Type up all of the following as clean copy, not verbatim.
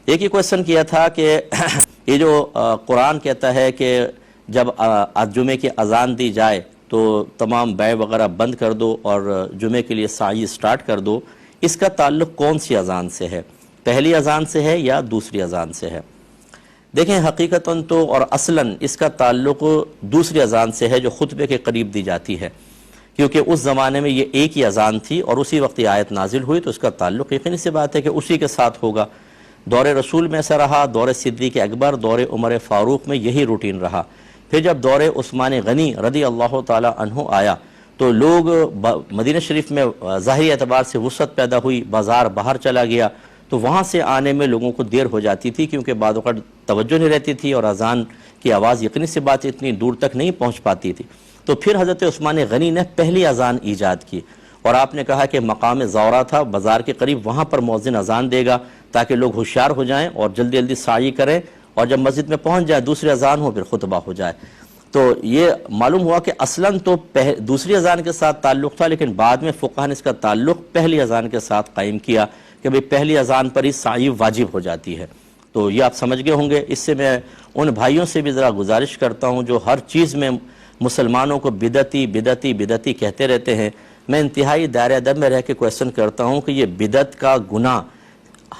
ایک ہی کویشچن کیا تھا کہ یہ جو قرآن کہتا ہے کہ جب جمعے کی اذان دی جائے تو تمام بیع وغیرہ بند کر دو اور جمعے کے لیے سعی سٹارٹ کر دو، اس کا تعلق کون سی اذان سے ہے؟ پہلی اذان سے ہے یا دوسری اذان سے ہے؟ دیکھیں حقیقتاً تو اور اصلاً اس کا تعلق دوسری اذان سے ہے جو خطبے کے قریب دی جاتی ہے، کیونکہ اس زمانے میں یہ ایک ہی اذان تھی اور اسی وقت یہ آیت نازل ہوئی، تو اس کا تعلق یقینی سی بات ہے کہ اسی کے ساتھ ہوگا۔ دور رسول میں ایسا رہا، دور صدیق اکبر، دور عمر فاروق میں یہی روٹین رہا۔ پھر جب دور عثمان غنی رضی اللہ تعالی عنہ آیا تو لوگ مدینہ شریف میں ظاہری اعتبار سے وسعت پیدا ہوئی، بازار باہر چلا گیا، تو وہاں سے آنے میں لوگوں کو دیر ہو جاتی تھی کیونکہ بعض اوقات توجہ نہیں رہتی تھی اور اذان کی آواز یقینی سی بات اتنی دور تک نہیں پہنچ پاتی تھی۔ تو پھر حضرت عثمان غنی نے پہلی اذان ایجاد کی اور آپ نے کہا کہ مقام زورہ تھا بازار کے قریب، وہاں پر مؤذن اذان دے گا تاکہ لوگ ہوشیار ہو جائیں اور جلدی جلدی سعی کریں، اور جب مسجد میں پہنچ جائے دوسری اذان ہو پھر خطبہ ہو جائے۔ تو یہ معلوم ہوا کہ اصلاً تو دوسری اذان کے ساتھ تعلق تھا، لیکن بعد میں فقہاء نے اس کا تعلق پہلی اذان کے ساتھ قائم کیا کہ بھئی پہلی اذان پر ہی سعی واجب ہو جاتی ہے۔ تو یہ آپ سمجھ گئے ہوں گے۔ اس سے میں ان بھائیوں سے بھی ذرا گزارش کرتا ہوں جو ہر چیز میں مسلمانوں کو بدعتی بدعتی بدعتی کہتے رہتے ہیں، میں انتہائی دائرہ ادب میں رہ کے کویشچن کرتا ہوں کہ یہ بدعت کا گناہ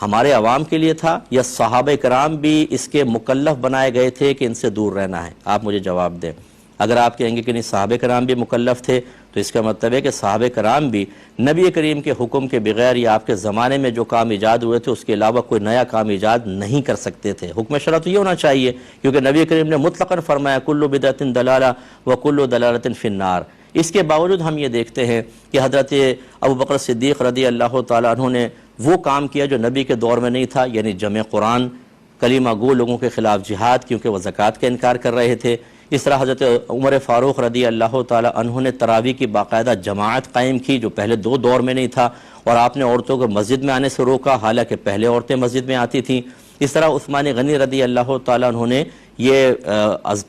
ہمارے عوام کے لیے تھا یا صحابہ کرام بھی اس کے مکلف بنائے گئے تھے کہ ان سے دور رہنا ہے؟ آپ مجھے جواب دیں۔ اگر آپ کہیں گے کہ نہیں صحابہ کرام بھی مکلف تھے تو اس کا مطلب ہے کہ صحابہ کرام بھی نبی کریم کے حکم کے بغیر یا آپ کے زمانے میں جو کام ایجاد ہوئے تھے اس کے علاوہ کوئی نیا کام ایجاد نہیں کر سکتے تھے۔ حکم شرع تو یہ ہونا چاہیے کیونکہ نبی کریم نے مطلقاً فرمایا کل بدعت ضلالہ وکل ضلالۃ فی النار۔ اس کے باوجود ہم یہ دیکھتے ہیں کہ حضرت ابوبکر صدیق رضی اللہ تعالیٰ عنہ نے وہ کام کیا جو نبی کے دور میں نہیں تھا، یعنی جمع قرآن، کلمہ گو لوگوں کے خلاف جہاد، کیونکہ وہ زکوٰۃ کا انکار کر رہے تھے۔ اس طرح حضرت عمر فاروق رضی اللہ تعالی عنہ نے تراویح کی باقاعدہ جماعت قائم کی جو پہلے دو دور میں نہیں تھا، اور آپ نے عورتوں کو مسجد میں آنے سے روکا، حالانکہ پہلے عورتیں مسجد میں آتی تھیں۔ اس طرح عثمان غنی رضی اللہ تعالی عنہ نے یہ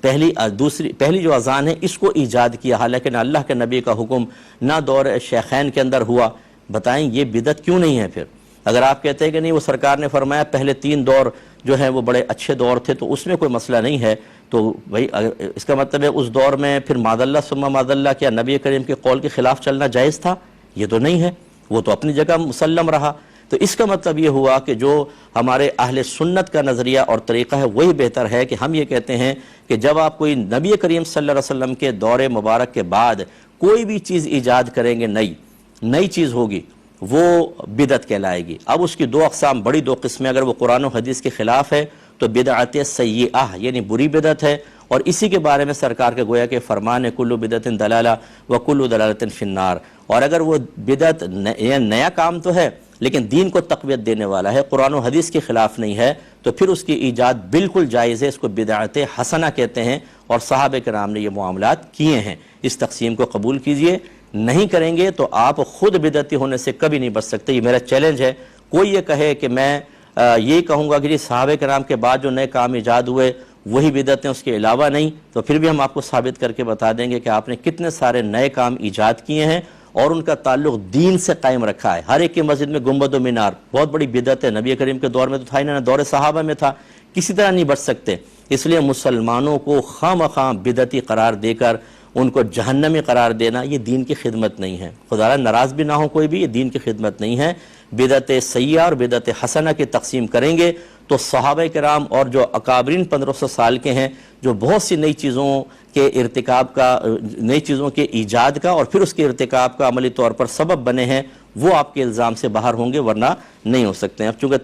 پہلی جو اذان ہے اس کو ایجاد کیا، حالانکہ نہ اللہ کے نبی کا حکم نہ دور شیخین کے اندر ہوا۔ بتائیں یہ بدعت کیوں نہیں ہے؟ پھر اگر آپ کہتے ہیں کہ نہیں وہ سرکار نے فرمایا پہلے 3 دور جو ہیں وہ بڑے اچھے دور تھے تو اس میں کوئی مسئلہ نہیں ہے، تو بھائی اس کا مطلب ہے اس دور میں پھر معاذ اللہ ثم معاذ اللہ کیا نبی کریم کے قول کے خلاف چلنا جائز تھا؟ یہ تو نہیں ہے، وہ تو اپنی جگہ مسلم رہا۔ تو اس کا مطلب یہ ہوا کہ جو ہمارے اہل سنت کا نظریہ اور طریقہ ہے وہی بہتر ہے کہ ہم یہ کہتے ہیں کہ جب آپ کوئی نبی کریم صلی اللہ علیہ وسلم کے دور مبارک کے بعد کوئی بھی چیز ایجاد کریں گے، نئی چیز ہوگی، وہ بدعت کہلائے گی۔ اب اس کی 2 اقسام، بڑی 2 قسمیں، اگر وہ قرآن و حدیث کے خلاف ہے تو بدعت سیئہ یعنی بری بدعت ہے، اور اسی کے بارے میں سرکار کے گویا کہ فرمان ہے کل بدعت ضلالہ وکل ضلالۃ فی النار۔ اور اگر وہ بدعت نیا کام تو ہے لیکن دین کو تقویت دینے والا ہے، قرآن و حدیث کے خلاف نہیں ہے، تو پھر اس کی ایجاد بالکل جائز ہے، اس کو بدعت حسنہ کہتے ہیں، اور صحابہ کرام نے یہ معاملات کیے ہیں۔ اس تقسیم کو قبول کیجئے، نہیں کریں گے تو آپ خود بدعتی ہونے سے کبھی نہیں بچ سکتے۔ یہ میرا چیلنج ہے، کوئی یہ کہے کہ میں یہی کہوں گا کہ جی صحابہ کرام کے بعد جو نئے کام ایجاد ہوئے وہی بدعتیں اس کے علاوہ نہیں، تو پھر بھی ہم آپ کو ثابت کر کے بتا دیں گے کہ آپ نے کتنے سارے نئے کام ایجاد کیے ہیں اور ان کا تعلق دین سے قائم رکھا ہے۔ ہر ایک کی مسجد میں گنبد و مینار بہت بڑی بدعت ہے، نبی کریم کے دور میں تو تھا ہی نہ دور صحابہ میں تھا، کسی طرح نہیں بچ سکتے۔ اس لیے مسلمانوں کو خواہ بدعتی قرار دے کر ان کو جہنمی قرار دینا یہ دین کی خدمت نہیں ہے۔ خدا ناراض بھی نہ ہو کوئی بھی، یہ دین کی خدمت نہیں ہے۔ بدعت سیئہ اور بدعت حسنہ کی تقسیم کریں گے تو صحابہ کرام اور جو اکابرین 1500 سال کے ہیں جو بہت سی نئی چیزوں کے ارتکاب کا، نئی چیزوں کے ایجاد کا اور پھر اس کے ارتکاب کا عملی طور پر سبب بنے ہیں، وہ آپ کے الزام سے باہر ہوں گے، ورنہ نہیں ہو سکتے ہیں۔ اب چونکہ